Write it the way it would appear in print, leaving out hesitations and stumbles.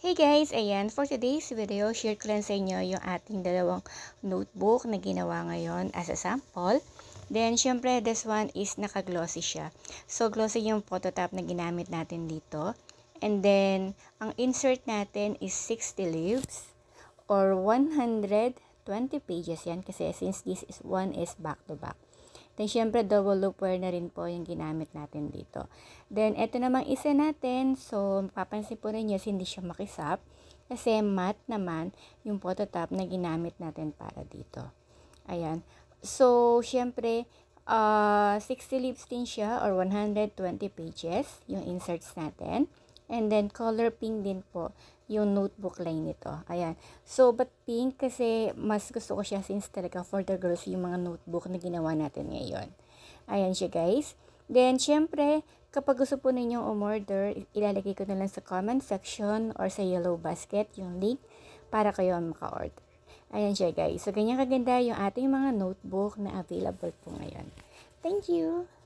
Hey guys! Ayan, for today's video, share ko lang sa inyo yung ating dalawang notebook na ginawa ngayon as a sample. Then, syempre, this one is naka-glossy siya. So, glossy yung phototop na ginamit natin dito. And then, ang insert natin is 60 leaves or 120 pages yan kasi since this is one is back-to-back. Then, syempre, double loop wear na rin po yung ginamit natin dito. Then, ito namang isa natin. So, mapapansin po ninyo, hindi siya makisap. Kasi matte naman yung phototop na ginamit natin para dito. Ayan. So, syempre, 60 leaves din siya or 120 pages yung inserts natin. And then, color pink din po yung notebook line nito. Ayan. So, but pink kasi mas gusto ko siya since talaga for the girls yung mga notebook na ginawa natin ngayon. Ayan siya guys. Then, syempre, kapag gusto po ninyong umorder, ilalagay ko na lang sa comment section or sa yellow basket yung link para kayo maka-order. Ayan siya guys. So, ganyan kaganda yung ating mga notebook na available po ngayon. Thank you!